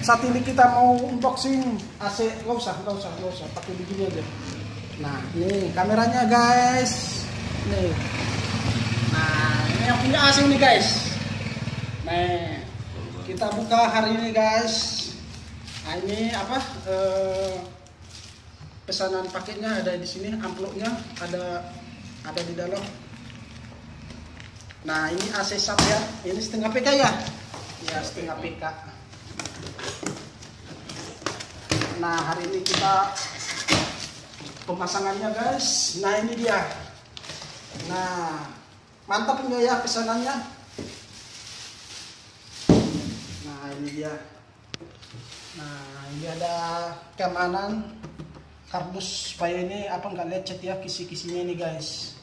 saat ini kita mau unboxing AC. Nggak usah pakai begini aja. Nah ini kameranya guys, nih. Nah ini yang punya AC nih guys. Nah kita buka hari ini guys. Nah ini apa? Pesanan paketnya ada di sini, amplopnya ada di dalam. Nah ini AC sub ya, ini setengah PK ya, setengah PK. Nah hari ini kita pemasangannya guys. Nah ini dia. Nah mantap enggak ya pesanannya? Nah ini dia. Nah ini ada keamanan kardus supaya ini apa nggak lecet ya kisi-kisinya ini guys.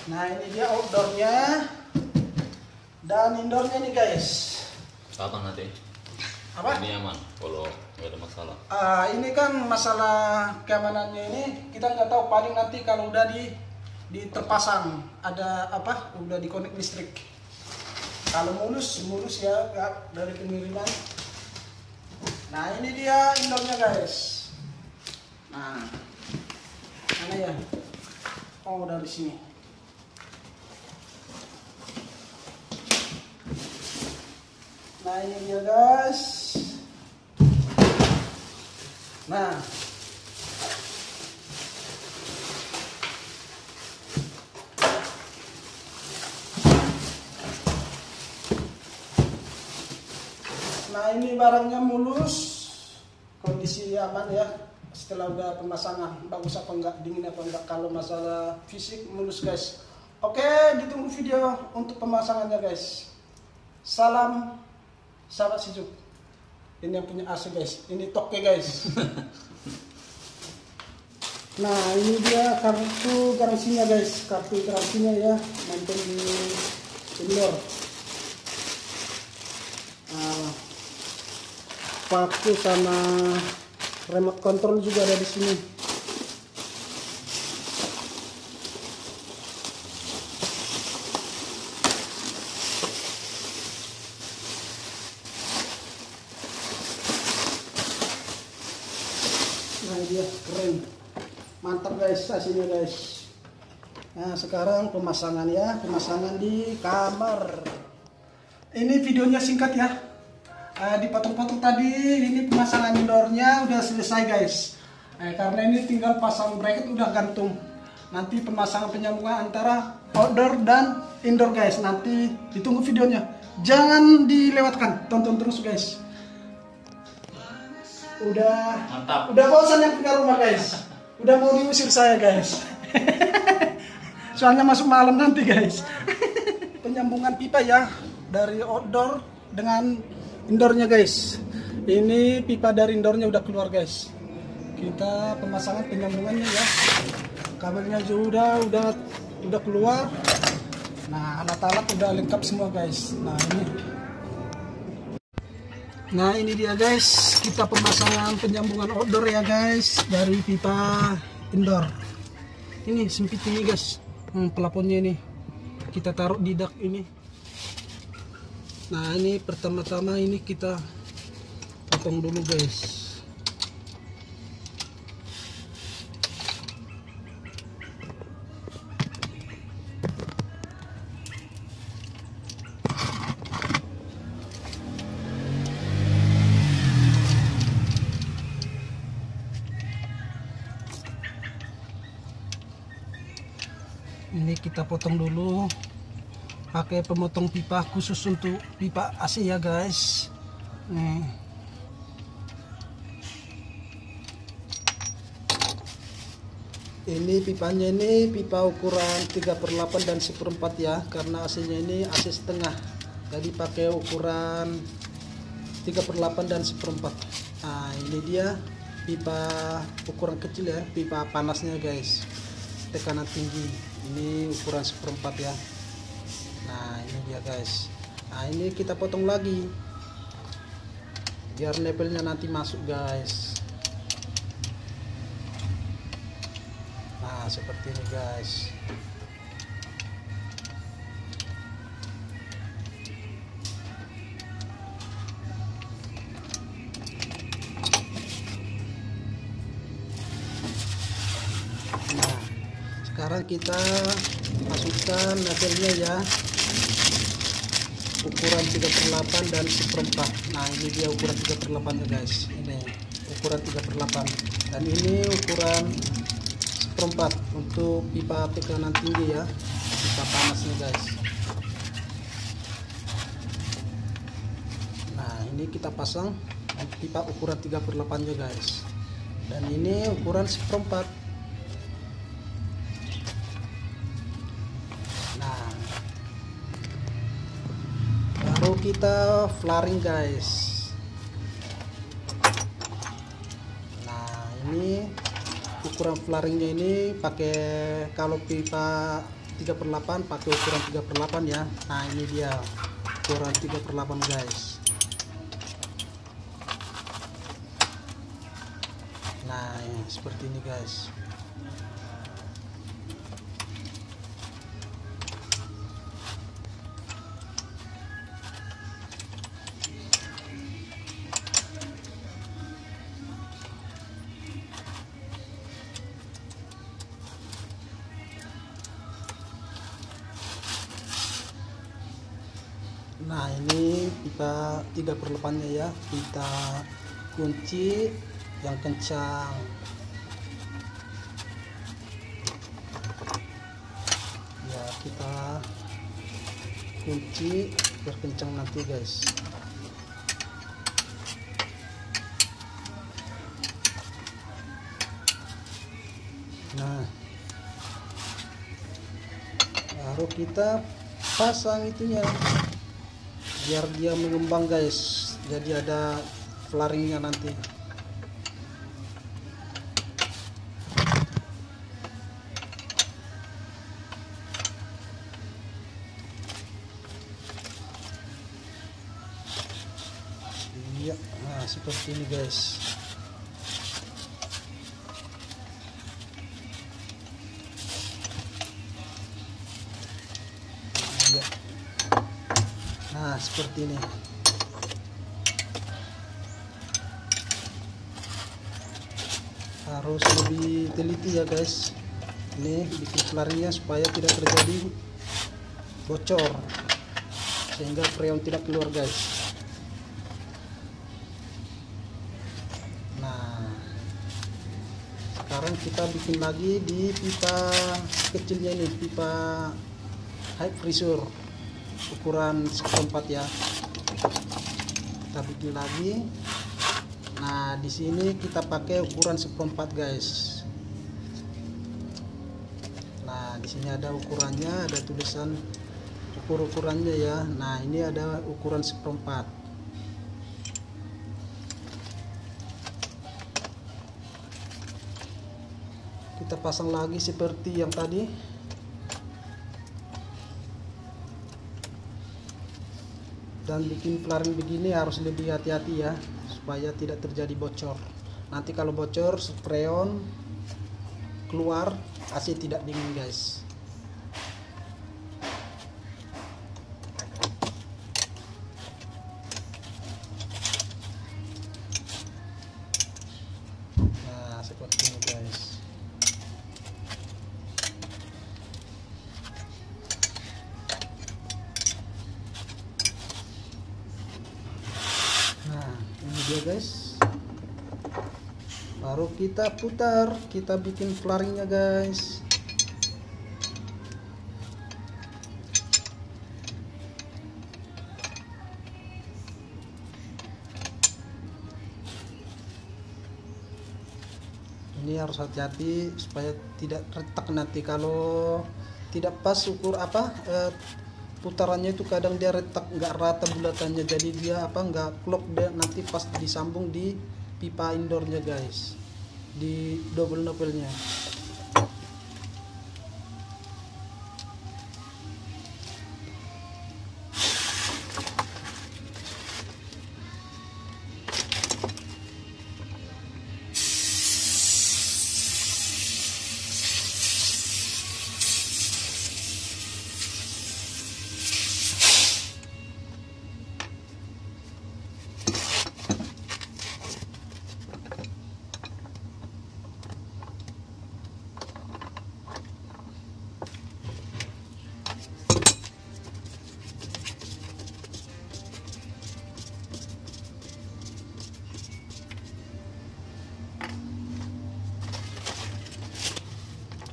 Nah ini dia outdoornya dan indoornya nih guys. Kapan nanti? Apa? Ini aman kalau nggak ada masalah. Ini kan masalah keamanannya ini kita nggak tahu, paling nanti kalau udah terpasang ada apa, udah dikonek listrik. Kalau mulus ya dari pengiriman. Nah ini dia indoornya guys. Nah mana ya? Oh dari sini. Nah ini dia guys. Nah ini barangnya mulus, kondisi aman ya. Setelah udah pemasangan, bagus apa enggak, dingin apa enggak. Kalau masalah fisik mulus guys. Oke, ditunggu video untuk pemasangannya guys. Salam sahabat sejuk. Ini yang punya AC guys, ini toke guys. Nah ini dia kartu garansinya guys, kartu garansinya ya, nempel di indoor. Paku sama remote control juga ada di sini. Nah dia keren, mantap guys AC-nya guys. Nah sekarang pemasangan di kamar. Ini videonya singkat ya. Dipotong-potong tadi. Ini pemasangan indoornya udah selesai guys. Karena ini tinggal pasang bracket udah gantung. Nanti pemasangan penyambungan antara outdoor dan indoor guys. Nanti ditunggu videonya. Jangan dilewatkan, tonton terus guys. Udah mantap. Udah bosan yang punya rumah guys. Udah mau diusir saya guys. Soalnya masuk malam nanti guys. Penyambungan pipa ya dari outdoor dengan indoornya guys. Ini pipa dari indoornya udah keluar guys. Kita pemasangan penyambungannya ya. Kabelnya juga udah keluar. Nah alat-alat udah lengkap semua guys. Nah ini dia guys, kita pemasangan penyambungan outdoor ya guys dari pipa indoor. Ini sempit ini guys, pelafonnya ini kita taruh di dak ini. Nah ini pertama-tama ini kita potong dulu guys. Ini kita potong dulu pakai pemotong pipa khusus untuk pipa AC ya guys. Nih. Ini pipanya, ini pipa ukuran 3/8 dan 1/4 ya, karena AC-nya ini AC setengah. Jadi pakai ukuran 3/8 dan 1/4. Nah ini dia pipa ukuran kecil ya, pipa panasnya guys, tekanan tinggi. Ini ukuran 1/4 ya. Nah ini dia guys. Nah ini kita potong lagi biar labelnya nanti masuk guys. Nah, seperti ini guys. Nah, sekarang kita masukkan labelnya ya, ukuran 3/8 dan 1/4. Nah, ini dia ukuran 3/8 ya guys. Ini ukuran 3/8 dan ini ukuran 1/4 untuk pipa tekanan tinggi ya, pipa panasnya guys. Nah, ini kita pasang pipa ukuran 3/8 nya guys, dan ini ukuran 1/4. Nah, baru kita flaring guys. Nah, ini ukuran flaringnya ini pakai, kalau pipa 3/8 pakai ukuran 3/8 ya. Nah, ini dia ukuran 3/8 guys. Nah, ya, seperti ini guys. Nah, ini pipa 3/8 nya ya, kita kunci yang kencang. Ya, kita kunci biar kencang nanti guys. Nah, baru kita pasang itunya biar dia mengembang guys, jadi ada flaringnya nanti. Iya, nah seperti ini guys. Iya. Nah, seperti ini. Harus lebih teliti ya guys. Ini bikin flaringnya supaya tidak terjadi bocor, sehingga freon tidak keluar guys. Nah, sekarang kita bikin lagi di pipa kecilnya ini, pipa high pressure ukuran 1/4 ya. Kita bikin lagi. Nah, di sini kita pakai ukuran 1/4 guys. Nah, di sini ada ukurannya, ada tulisan ukurannya ya. Nah, ini ada ukuran 1/4. Kita pasang lagi seperti yang tadi. Dan bikin flaring begini harus lebih hati-hati ya, supaya tidak terjadi bocor. Nanti kalau bocor, freon keluar, AC tidak dingin guys. Nah, seperti ini guys. Nah, ini dia guys. Baru kita putar, kita bikin flaringnya guys. Ini harus hati-hati supaya tidak retak nanti. Kalau tidak pas ukur putarannya itu kadang dia retak, nggak rata bulatannya, jadi dia nggak klop deh nanti pas disambung di pipa indoornya guys, di double novelnya.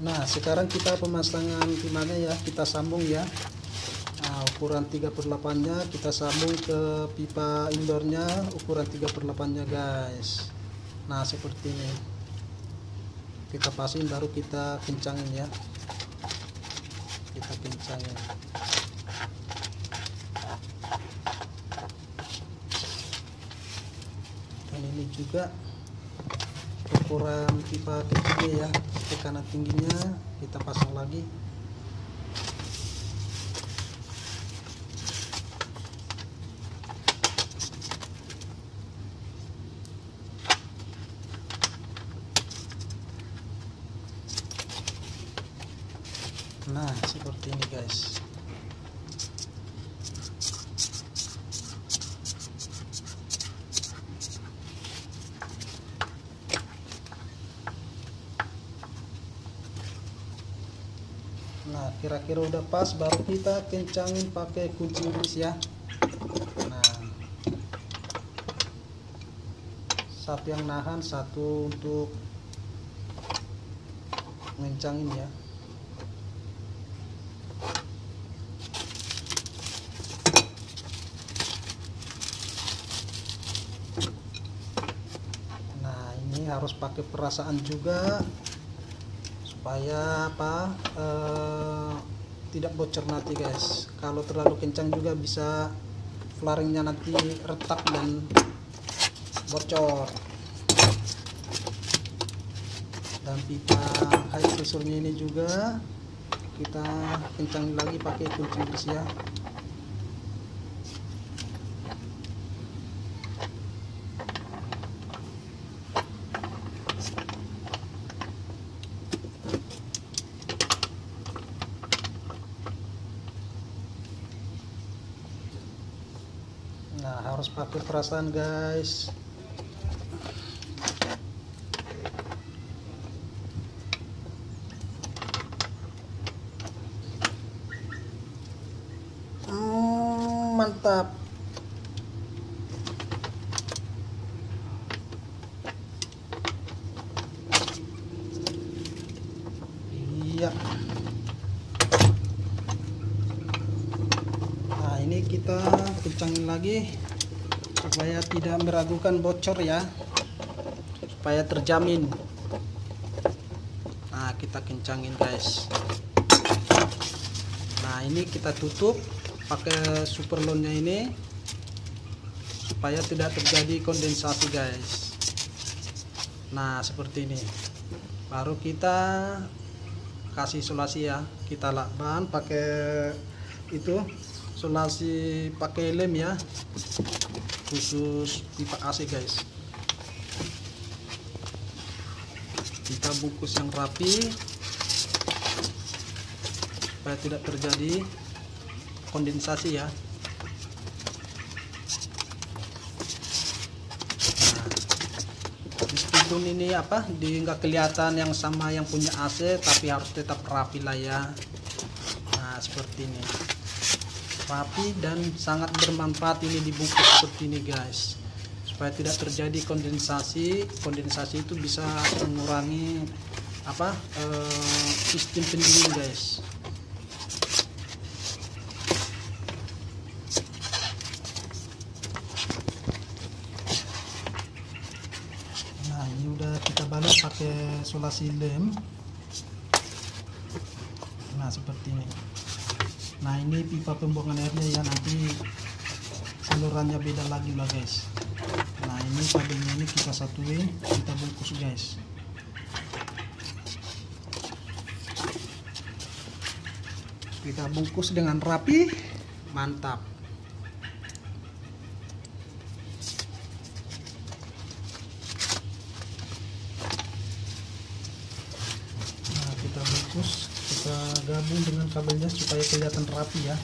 Nah, sekarang kita pemasangan timahnya ya, kita sambung ya. Nah, ukuran 3/8 nya kita sambung ke pipa indoornya ukuran 3/8 nya guys. Nah, seperti ini kita pasin, baru kita kencangin ya, kita kencangin. Dan ini juga ukuran pipa kecilnya ya, tekanan tingginya kita pasang lagi. Nah, seperti ini guys. Nah, kira-kira udah pas, baru kita kencangin pakai kunci Inggris ya. Nah, satu yang nahan, satu untuk ngencangin ya. Nah, ini harus pakai perasaan juga supaya apa, tidak bocor nanti guys. Kalau terlalu kencang juga bisa flaringnya nanti retak dan bocor. Dan pipa high pressure-nya ini juga kita kencangin lagi pakai kunci Inggris ya. Nah, harus pakai perasaan guys. Mantap. Iya. Nah, ini kita kencangin lagi supaya tidak meragukan bocor ya, supaya terjamin. Nah, kita kencangin guys. Nah, ini kita tutup pakai superlonnya ini supaya tidak terjadi kondensasi guys. Nah, seperti ini. Baru kita kasih isolasi ya, kita lakban pakai itu isolasi pakai lem ya, khusus pipa AC guys. Kita bungkus yang rapi supaya tidak terjadi kondensasi ya. Nah, meskipun ini apa di nggak kelihatan yang sama yang punya AC, tapi harus tetap rapi lah ya. Nah, seperti ini, rapi dan sangat bermanfaat ini dibungkus seperti ini guys, supaya tidak terjadi kondensasi. Kondensasi itu bisa mengurangi apa, sistem pendingin guys. Nah, ini udah kita balut pakai isolasi lem. Nah, seperti ini. Nah, ini pipa pembuangan airnya ya, nanti salurannya beda lagi lah guys. Nah, ini kabelnya ini kita satuin, kita bungkus guys. Kita bungkus dengan rapi, mantap. Nah, kita bungkus, kita gabung dengan kabelnya supaya kelihatan rapi ya.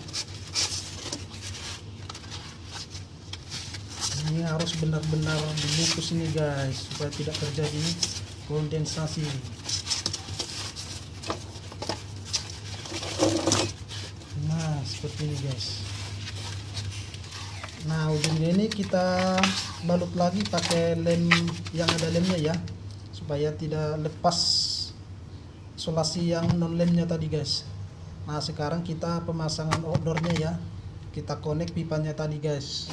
Ini harus benar-benar dibungkus ini guys, supaya tidak terjadi kondensasi. Nah, seperti ini guys. Nah, ujungnya ini kita balut lagi pakai lem yang ada lemnya ya, supaya tidak lepas isolasi yang non lemnya tadi guys. Nah sekarang kita pemasangan outdoornya ya, kita connect pipanya tadi guys.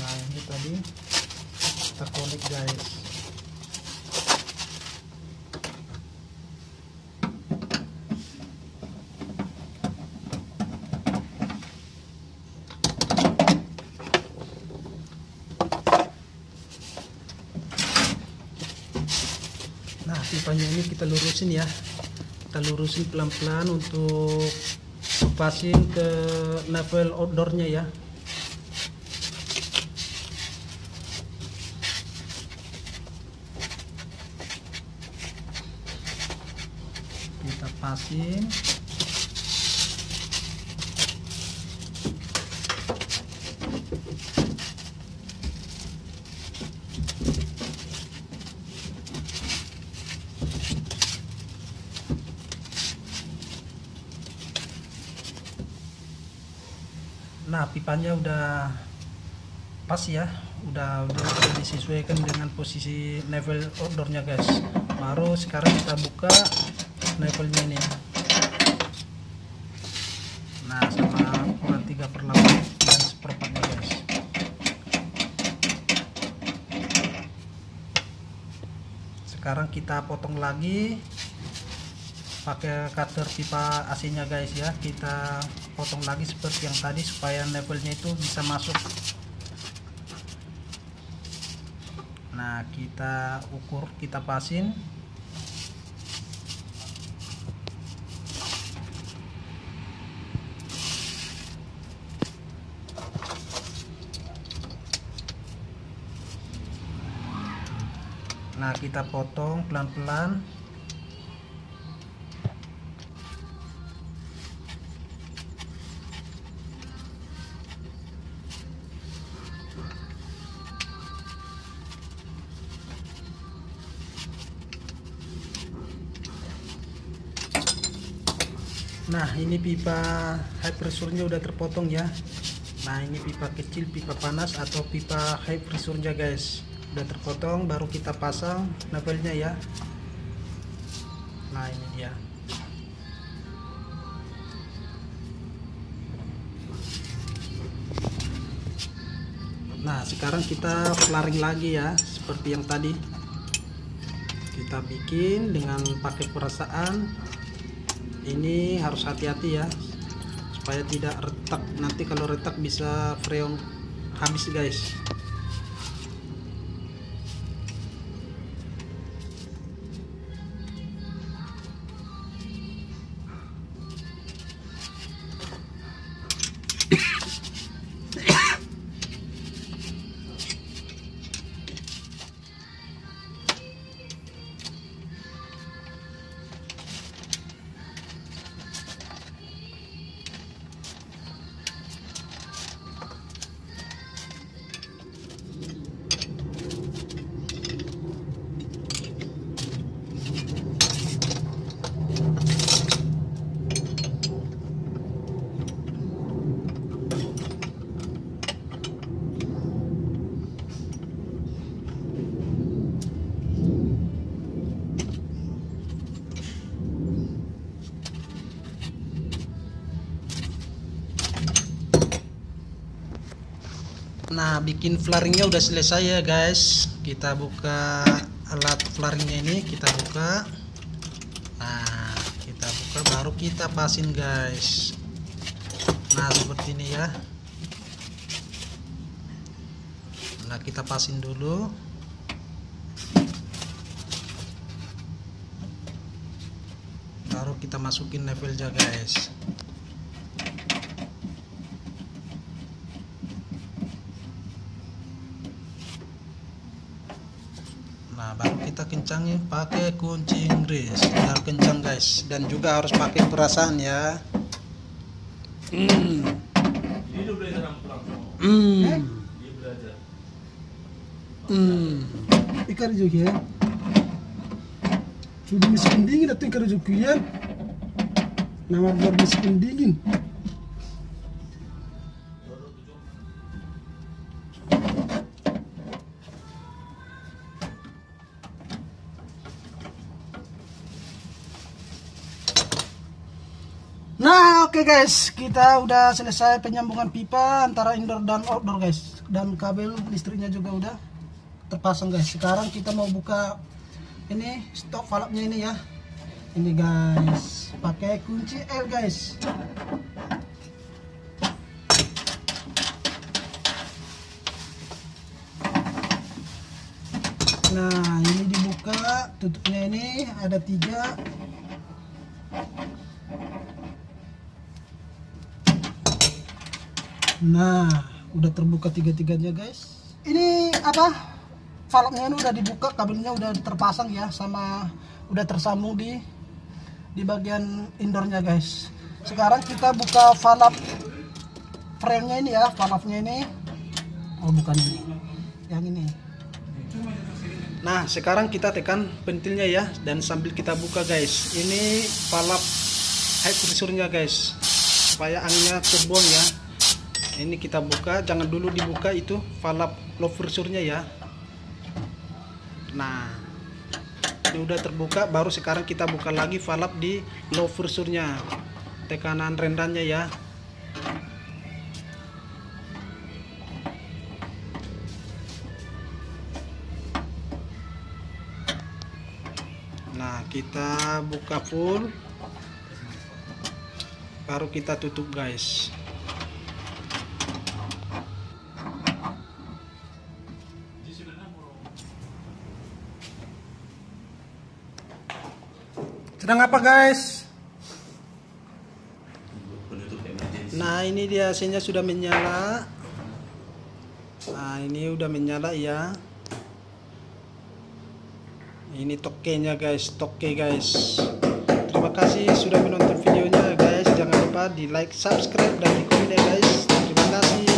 Nah ini tadi kita connect guys. Nah pipanya ini kita lurusin ya, kita lurusin pelan-pelan untuk pasin ke level outdoornya ya. Kita pasin. Nah pipanya udah pas ya, udah disesuaikan dengan posisi level outdoornya guys. Baru sekarang kita buka levelnya ini. Nah sama ukuran 3/8 dan 1/4 guys. Sekarang kita potong lagi pakai cutter pipa AC-nya guys ya. Kita potong lagi seperti yang tadi supaya levelnya itu bisa masuk. Nah kita ukur, kita pasin. Nah kita potong pelan-pelan. Nah ini pipa high pressure-nya udah terpotong ya. Nah ini pipa kecil, pipa panas atau pipa high pressure-nya guys, udah terpotong. Baru kita pasang levelnya ya. Nah ini dia. Nah sekarang kita flaring lagi ya, seperti yang tadi kita bikin dengan pakai perasaan. Ini harus hati-hati ya supaya tidak retak, nanti kalau retak bisa freon habis guys. Nah bikin flaringnya udah selesai ya guys. Kita buka alat flaringnya ini, kita buka. Nah kita buka baru kita pasin guys. Nah seperti ini ya. Nah kita pasin dulu. Baru kita masukin levelnya guys. Nah baru kita kencangin pakai kunci Inggris, biar kencang guys, dan juga harus pakai perasaan ya. Dia udah belajar pulang. Dia belajar. Ikan juga ya. Sudah miskin dingin atau ikan juga ya. Nama luar miskin dingin. Oke guys, kita udah selesai penyambungan pipa antara indoor dan outdoor guys, dan kabel listriknya juga udah terpasang guys. Sekarang kita mau buka ini stop valve-nya ini ya. Ini guys, pakai kunci L guys. Nah, ini dibuka, tutupnya ini ada 3. Nah, udah terbuka 3-tiganya guys. Ini apa? Valve-nya ini udah dibuka, kabelnya udah terpasang ya, sama udah tersambung di bagian indoornya guys. Sekarang kita buka valve frame-nya ini ya, valve-nya ini. Oh, bukan ini. Yang ini. Nah, sekarang kita tekan pentilnya ya, dan sambil kita buka guys. Ini valve high pressure-nya guys, supaya anginnya terbuang ya. Ini kita buka, jangan dulu dibuka itu valve low pressure-nya ya. Nah, ini udah terbuka, baru sekarang kita buka lagi valve di low pressure-nya, tekanan rendahnya ya. Nah, kita buka full, baru kita tutup guys. Sedang apa guys? Nah, ini dia AC-nya sudah menyala. Nah, ini udah menyala ya. Ini tokenya guys, toke guys. Terima kasih sudah menonton videonya guys. Jangan lupa di like, subscribe, dan di komen ya guys. Terima kasih.